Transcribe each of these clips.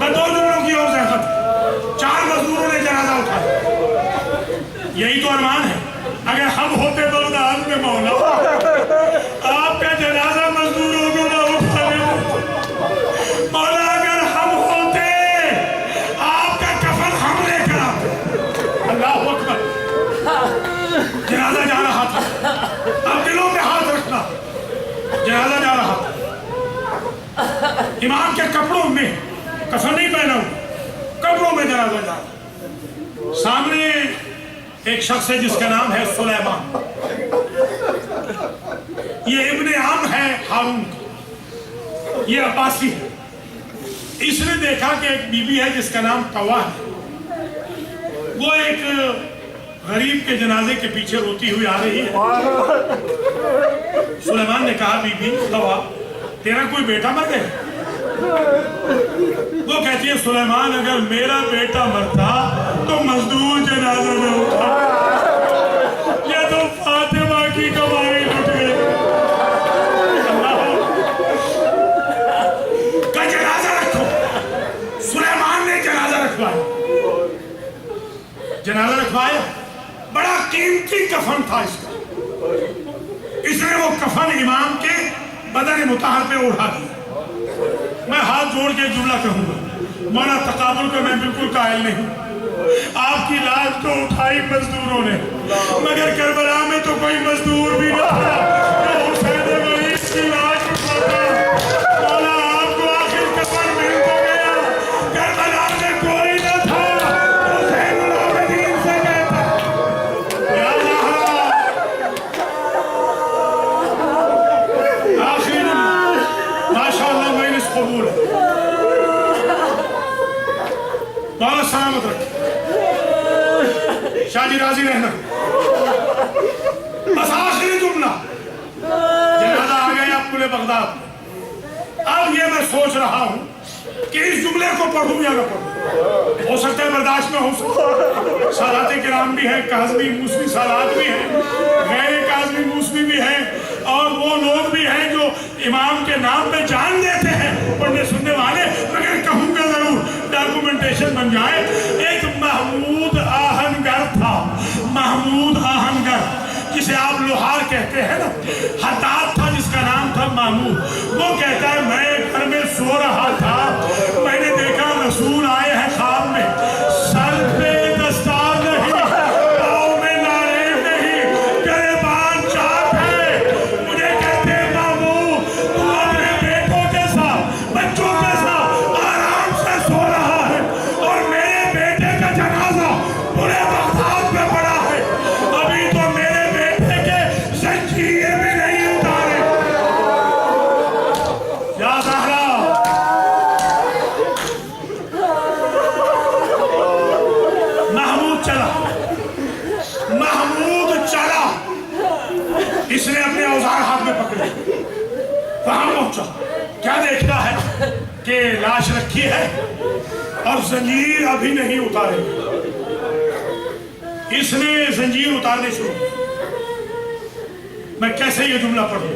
मैं 2 जुमलों की और ज़हमत, 4 मजदूरों ने जनाजा उठाया। यही तो अरमान है। अगर हम होते बगदाद में मौला, आपका जनाजा मजदूरों को ना उठाने मौला, अगर हम होते आपका कफन हम लेकर आते। अल्लाह अकबर। जनाजा जा रहा था, अब दिलों में हाथ रखना। जनाजा जा रहा था, इमाम के कपड़ों में, कफन नहीं पहना हुआ, कपड़ों में जनाजा जा रहा। सामने एक शख्स है जिसका नाम है सुलेमान। ये इब्ने आम है हारून, ये अब्बासी है। इसने देखा कि एक बीबी है जिसका नाम तवा है, वो एक गरीब के जनाजे के पीछे रोती हुई आ रही है। सुलेमान ने कहा, बीबी तवा, तेरा कोई बेटा मर गया? वो कहती है, सुलेमान अगर मेरा बेटा मरता तो मजदूर जनाजा में उठा, ये तो फातिमा की कमाई लुट गई। का जनाजा रखो। सुलेमान ने जनाजा रखवाया। जनाजा रखवाया, बड़ा कीमती कफन था इसका। इसने वो कफन इमाम के बदन मुताहर पे उठा दिया। मैं हाथ जोड़ के जुमला कहूंगा, मौला तकाबुल को मैं बिल्कुल कायल नहीं। आपकी लाश तो उठाई मजदूरों ने, मगर करबला में तो कोई मजदूर भी न था जो हुसैन गरीब की लाश उठाता। मौला आपको आखिर कफन मिल तो गया, करबला में कोई न था। हुसैन अलाउद्दीन से कहता, या ज़हरा, आखिर माशाअल्लाह मैंने कबूल है। बहुत सलामत रखे, शादी राजी रहना। बस आखिरी जुमला, जनाजा आ गया पूरे बगदाद। अब ये मैं सोच रहा हूं कि इस जुमले को पढ़ूं या न पढ़ूं। हो सकता है बर्दाश्त में हो सकता। सालात किराम भी है, काज़मी मूसवी सालात भी है, गैर काज़मी मूसवी भी है, और वो लोग भी हैं जो इमाम के नाम पे जान देते हैं पढ़ने सुनने वाले। मगर कहूँगा जरूर, डॉक्यूमेंटेशन बन जाए। एक महमूद आहनगर था, महमूद आहनगर, जिसे आप लोहार कहते हैं ना। हताब था जिसका नाम था महमूद। वो कहता है, मैं घर में सो रहा था, मैंने देखा रसूल आए हैं ख्वाब में, सर पे दस्तार नहीं, पाँव में नारे नहीं, गिरबान चाक है। मुझे कहते हैं, महमूद तू अपने बेटों के साथ, बच्चों के साथ आराम से सो रहा है, और मेरे बेटे का जनाजा पूरे बगदाद में पड़ा है। अभी तो मेरे बेटे के जंजीरें भी नहीं उतारे। या ज़हरा, महमूद चला, महमूद चला। इसने अपने औजार हाथ में पकड़े, वहां पहुंचा। क्या देखता है कि लाश रखी है और जंजीर अभी नहीं उतारे। इसने जंजीर उतारने शुरू की। मैं कैसे ये जुमला पढ़ूं?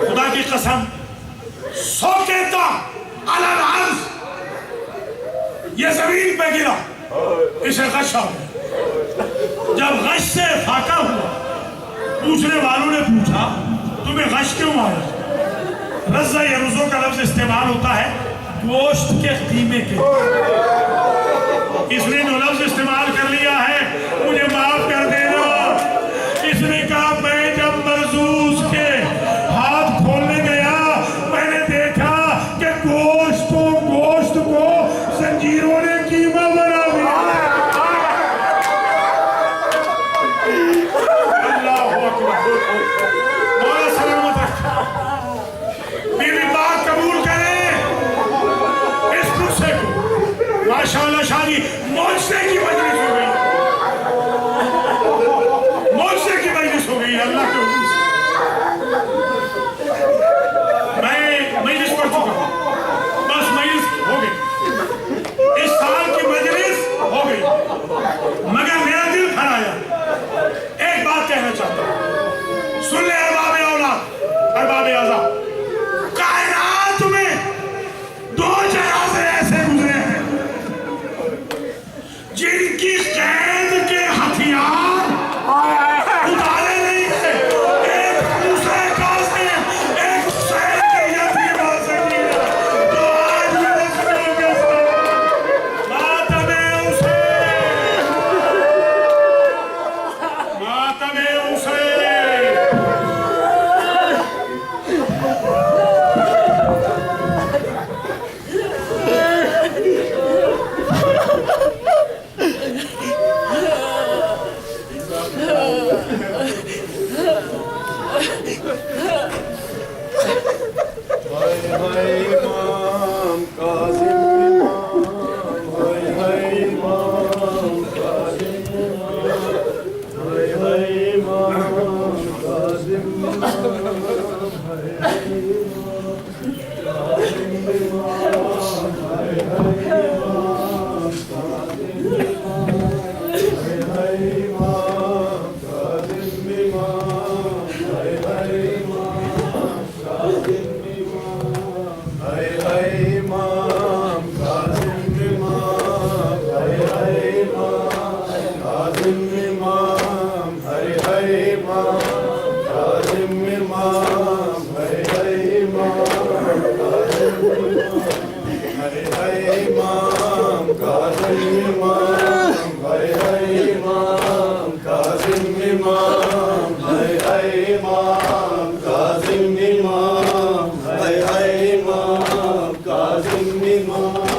खुदा की कसम, सो कहता अलल अर्ज़, ये जमीन पे गिरा, इसे गश आ गया। जब गश से फाका हुआ, पूछने वालों ने पूछा, तुम्हें गश क्यों आया? रज़्ज़ा यरुज़ो का लफ्ज़ इस्तेमाल होता है गोश्त के कीमे के। इसने जो लफ्ज़ इस्तेमाल कर लिया है, मुझे माफ कर देना। इसने कहा, मैं जब मरजूज के हाथ खोलने गया, मैंने देखा कि गोश्त को जंजीरों ने कीमा बना दिया। अल्लाह अकबर। मौला सलामत रखे, बीवी बात कबूल करे इस गुस्से को। माशाअल्लाह शादी मौजसे की मजलिस हो गई। हाय हाय इमाम कासिम इमाम, हाय हाय इमाम कासिम इमाम, हाय हाय इमाम कासिम इमाम, हाय हाय इमाम कासिम इमाम।